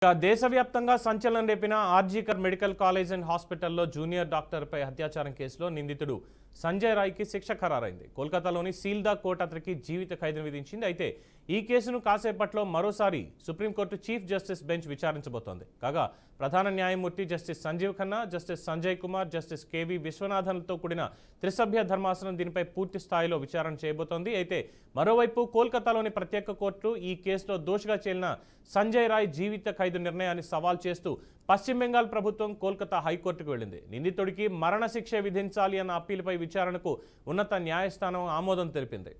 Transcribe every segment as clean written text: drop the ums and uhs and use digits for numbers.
దేశవ్యాప్తంగా సంచలనం రేపిన RG Kar medical college and హాస్పిటల్లో జూనియర్ డాక్టర్పై అత్యాచారం కేసులో నిందితుడు సంజయ్ రాయ్కి శిక్ష ఖరారైంది. కోల్కతాలోని సీల్దా కోర్టు అతనికి జీవిత ఖైదును విధించింది. అయితే ఈ కేసును కాసేపట్లో మరోసారి సుప్రీంకోర్టు చీఫ్ జస్టిస్ బెంచ్ విచారించబోతోంది. కాగా ప్రధాన న్యాయమూర్తి justice Sanjiv Khanna, justice Sanjay Kumar, justice KV విశ్వనాథన్లతో కూడిన త్రిసభ్య ధర్మాసనం దీనిపై పూర్తి స్థాయిలో విచారణ చేయబోతోంది. అయితే మరోవైపు కోల్కతాలోని ప్రత్యేక కోర్టు ఈ కేసులో దోషిగా చేరిన సంజయ్ రాయ్ జీవిత ఖైదు నిర్ణయాన్ని సవాల్ చేస్తూ పశ్చిమ బెంగాల్ ప్రభుత్వం కోల్కతా హైకోర్టుకు వెళ్లింది. నిందితుడికి మరణశిక్ష విధించాలి అన్న అప్పీలుపై విచారణకు ఉన్నత న్యాయస్థానం ఆమోదం తెలిపింది.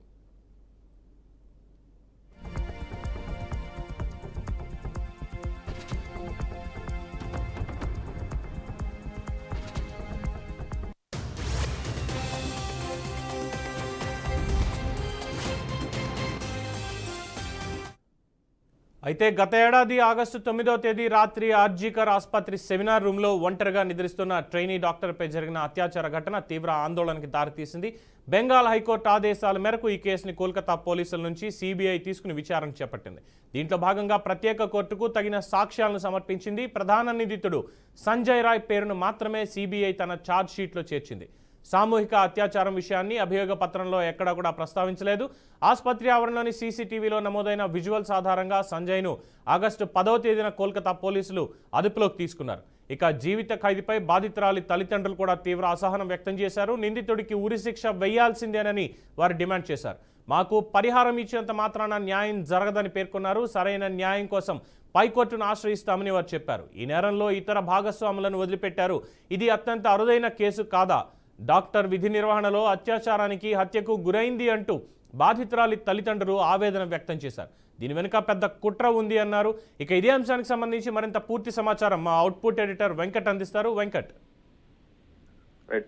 అయితే గత ఏడాది ఆగస్టు 9వ తేదీ రాత్రి ఆర్జీకర్ ఆసుపత్రి సెమినార్ రూమ్లో ఒంటరిగా నిద్రిస్తున్న ట్రైనీ డాక్టర్పై జరిగిన అత్యాచార ఘటన తీవ్ర ఆందోళనకి దారితీసింది. బెంగాల్ హైకోర్టు ఆదేశాల మేరకు ఈ కేసుని కోల్కతా పోలీసుల నుంచి సిబిఐ తీసుకుని విచారణ చేపట్టింది. దీంట్లో భాగంగా ప్రత్యేక కోర్టుకు తగిన సాక్ష్యాలను సమర్పించింది. ప్రధాన నిందితుడు సంజయ్ రాయ్ పేరును మాత్రమే సిబిఐ తన ఛార్జ్ షీట్లో చేర్చింది. సామూహిక అత్యాచారం విషయాన్ని అభియోగ పత్రంలో ఎక్కడా కూడా ప్రస్తావించలేదు. ఆసుపత్రి ఆవరణలోని సీసీటీవీలో నమోదైన విజువల్స్ ఆధారంగా సంజయ్ను ఆగస్టు 10వ తేదీన కోల్కతా పోలీసులు అదుపులోకి తీసుకున్నారు. ఇక జీవిత ఖైదీపై బాధితురాలి తల్లిదండ్రులు కూడా తీవ్ర అసహనం వ్యక్తం చేశారు. నిందితుడికి ఉరిశిక్ష వేయాల్సిందేనని వారు డిమాండ్ చేశారు. మాకు పరిహారం ఇచ్చినంత మాత్రాన న్యాయం జరగదని పేర్కొన్నారు. సరైన న్యాయం కోసం పైకోర్టును ఆశ్రయిస్తామని వారు చెప్పారు. ఈ నేరంలో ఇతర భాగస్వాములను వదిలిపెట్టారు. ఇది అత్యంత అరుదైన కేసు కాదా? డాక్టర్ విధి నిర్వహణలో అత్యాచారానికి హత్యకు గురైంది అంటూ బాధితురాలి తల్లిదండ్రులు ఆవేదన వ్యక్తం చేశారు. దీని వెనుక పెద్ద కుట్ర ఉంది అన్నారు. ఇక ఇదే అంశానికి సంబంధించి మరింత పూర్తి సమాచారం మా అవుట్పుట్ ఎడిటర్ వెంకట్ అందిస్తారు. వెంకట్.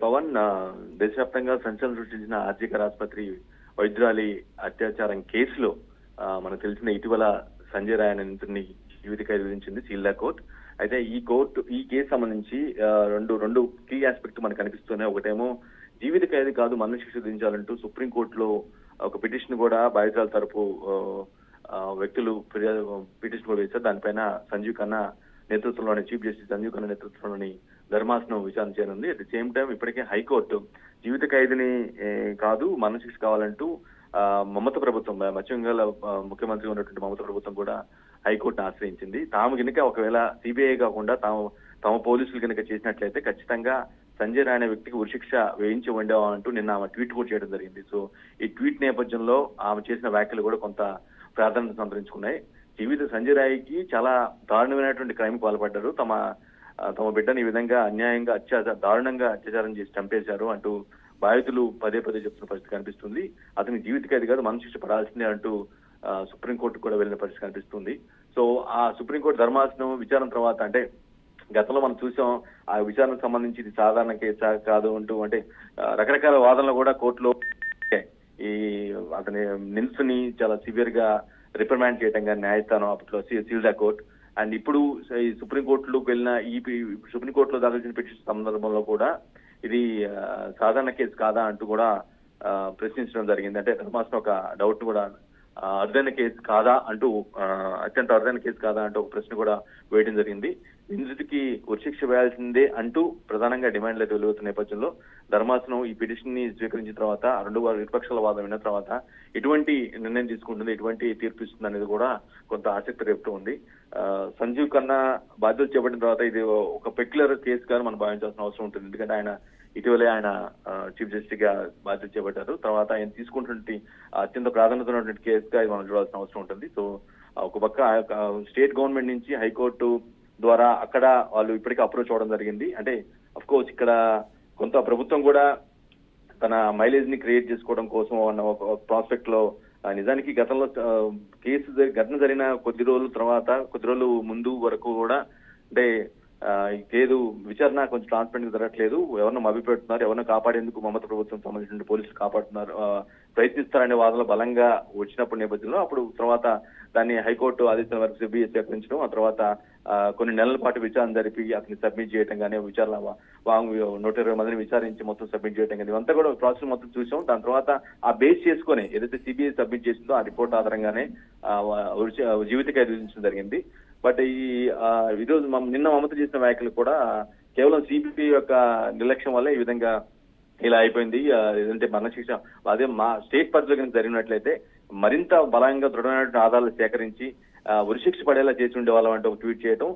పవన్, దేశవ్యాప్తంగా సంచలనం సృష్టించిన ఆర్జీకర్ ఆసుపత్రి వైద్యురాలి అత్యాచారం కేసులో మనకు తెలిసిన ఇటీవల సంజయ్ రాయ్ అనే నిందితుడిని జీవిత ఖైదు విధించింది సీల్దా కోర్టు. అయితే ఈ కేసు సంబంధించి రెండు కీ ఆస్పెక్ట్ మనకు కనిపిస్తున్నాయి. ఒకటేమో జీవిత ఖైదు కాదు మరణశిక్ష విధించాలంటూ సుప్రీంకోర్టులో ఒక పిటిషన్ కూడా బాధితుల తరపు వ్యక్తులు పిటిషన్ కూడా వేశారు. దానిపైన సంజీవ్ ఖన్నా నేతృత్వంలోని చీఫ్ జస్టిస్ సంజీవ్ ఖన్నా నేతృత్వంలోని ధర్మాసనం విచారణ చేయనుంది. అట్ ది సేమ్ టైం ఇప్పటికే హైకోర్టు జీవిత ఖైదుని కాదు మరణశిక్ష కావాలంటూ మమతా ప్రభుత్వం, పశ్చిమ బెంగాల్ ముఖ్యమంత్రి ఉన్నటువంటి మమతా ప్రభుత్వం కూడా హైకోర్టును ఆశ్రయించింది. తాము కనుక ఒకవేళ సిబిఐ కాకుండా తమ పోలీసులు కనుక చేసినట్లయితే ఖచ్చితంగా సంజయ్ రాయ్ అనే వ్యక్తికి ఉరిశిక్ష వేయించి ఉండేవా అంటూ నిన్న ఆమె ట్వీట్ కూడా చేయడం జరిగింది. సో ఈ ట్వీట్ నేపథ్యంలో ఆమె చేసిన వ్యాఖ్యలు కూడా కొంత ప్రాధాన్యత సంతరించుకున్నాయి. సంజయ్ రాయ్కి చాలా దారుణమైనటువంటి క్రైమ్ పాల్పడ్డారు. తమ బిడ్డని ఈ విధంగా అన్యాయంగా దారుణంగా అత్యాచారం చేసి చంపేశారు అంటూ బాధితులు పదే చెప్తున్న పరిస్థితి కనిపిస్తుంది. అతనికి జీవిత ఖైదు కాదు మరణశిక్ష పడాల్సిందే అంటూ సుప్రీంకోర్టు కూడా వెళ్ళిన పరిస్థితి కనిపిస్తుంది. సో ఆ సుప్రీంకోర్టు ధర్మాసనం విచారణ తర్వాత, అంటే గతంలో మనం చూసాం ఆ విచారణకు సంబంధించి ఇది సాధారణ కేసా కాదు అంటూ, అంటే రకరకాల వాదనలు కూడా కోర్టులో ఈ అతని నిందితుని చాలా సివియర్ గా రిప్రమాండ్ చేయడం కానీ న్యాయస్థానం అప్పట్లో సీల్దా కోర్టు. అండ్ ఇప్పుడు ఈ సుప్రీంకోర్టులోకి వెళ్ళిన సుప్రీంకోర్టులో దాఖలు చేసిన పిటిషన్ సందర్భంలో కూడా ఇది సాధారణ కేసు కాదా అంటూ కూడా ప్రశ్నించడం జరిగింది. అంటే ధర్మాసనం ఒక డౌట్ కూడా అరుదైన కేసు కాదా అంటూ, అత్యంత అరుదైన కేసు కాదా అంటూ ఒక ప్రశ్న కూడా వేయడం జరిగింది. నిందితుడికి ఉరిశిక్ష వేయాల్సిందే అంటూ ప్రధానంగా డిమాండ్లు అయితే వెలువడుతున్న నేపథ్యంలో ధర్మాసనం ఈ పిటిషన్ ని స్వీకరించిన తర్వాత ఇరుపక్షాల వాదం విన్న తర్వాత ఎటువంటి నిర్ణయం తీసుకుంటుంది, ఎటువంటి తీర్పు ఇస్తుంది అనేది కూడా కొంత ఆసక్తి రేపుతూ ఉంది. సంజీవ్ ఖన్నా బాధ్యతలు చేపట్టిన తర్వాత ఇది ఒక పెక్యులర్ కేసు గా మనం భావించాల్సిన అవసరం ఉంటుంది. ఎందుకంటే ఇటీవలే ఆయన చీఫ్ జస్టిస్ గా బాధ్యత చేపట్టారు. తర్వాత ఆయన తీసుకుంటున్నటువంటి అత్యంత ప్రాధాన్యత ఉన్నటువంటి కేసుగా మనం చూడాల్సిన అవసరం ఉంటుంది. సో ఒక పక్క స్టేట్ గవర్నమెంట్ నుంచి హైకోర్టు ద్వారా అక్కడ వాళ్ళు ఇప్పటికే అప్రోచ్ అవ్వడం జరిగింది. అంటే అఫ్ కోర్స్ ఇక్కడ కొంత ప్రభుత్వం కూడా తన మైలేజ్ ని క్రియేట్ చేసుకోవడం కోసం అన్న ఒక ప్రాస్పెక్ట్ లో నిజానికి గతంలో ఘటన జరిగిన కొద్ది రోజుల ముందు వరకు కూడా అంటే లేదు విచారణ కొంచెం ట్రాన్స్పరెంట్ గా జరగట్లేదు, ఎవరినో మభ్యపెడుతున్నారు, ఎవరినో కాపాడేందుకు మమతా ప్రభుత్వం సంబంధించిన పోలీసులు కాపాడుతున్నారు, ప్రయత్నిస్తారనే వాదనలు బలంగా వచ్చినప్పుడు నేపథ్యంలో అప్పుడు తర్వాత దాన్ని హైకోర్టు ఆదేశాల వరకు సిబిఐ స్వీకరించడం, ఆ తర్వాత కొన్ని నెలల పాటు విచారణ జరిపి అతన్ని సబ్మిట్ చేయడం కానీ విచారణ 120 మందిని విచారించి మొత్తం సబ్మిట్ చేయడం కానీ ఇవంతా కూడా ప్రాసెస్ మొత్తం చూసాం. దాని తర్వాత ఆ బేస్ చేసుకుని ఏదైతే సిబిఐ సబ్మిట్ చేసిందో ఆ రిపోర్ట్ ఆధారంగానే జీవిత ఖైదు విధించడం జరిగింది. బట్ ఈరోజు నిన్న మమత చేసిన వ్యాఖ్యలు కూడా కేవలం సిబిఐ యొక్క నిర్లక్ష్యం వల్ల ఈ విధంగా ఇలా అయిపోయింది. ఏదంటే మరణశిక్ష అదే మా స్టేట్ పరిధిలో కనుక జరిగినట్లయితే మరింత బలంగా దృఢమైనటువంటి ఆధారాలు సేకరించి ఉరిశిక్ష పడేలా చేసి ఉండేవాళ్ళం అంటూ ట్వీట్ చేయడం.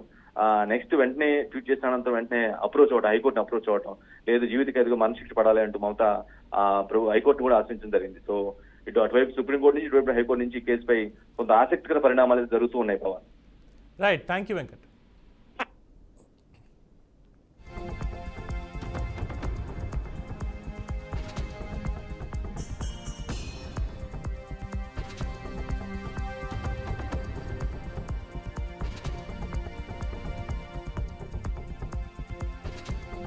నెక్స్ట్ వెంటనే ట్వీట్ చేసిన అనంతరం వెంటనే అప్రోచ్ అవడం, హైకోర్టుని అప్రోచ్ అవడం, లేదు జీవిత ఖైదుగా మరణశిక్ష పడాలి అంటూ మమత హైకోర్టు కూడా ఆశించడం జరిగింది. సో ఇటు అటువైపు సుప్రీంకోర్టు నుంచి ఇటువైపు హైకోర్టు నుంచి కేసుపై కొంత ఆసక్తికర పరిణామాలు జరుగుతూ ఉన్నాయి Pavan. Right, thank you Venkat.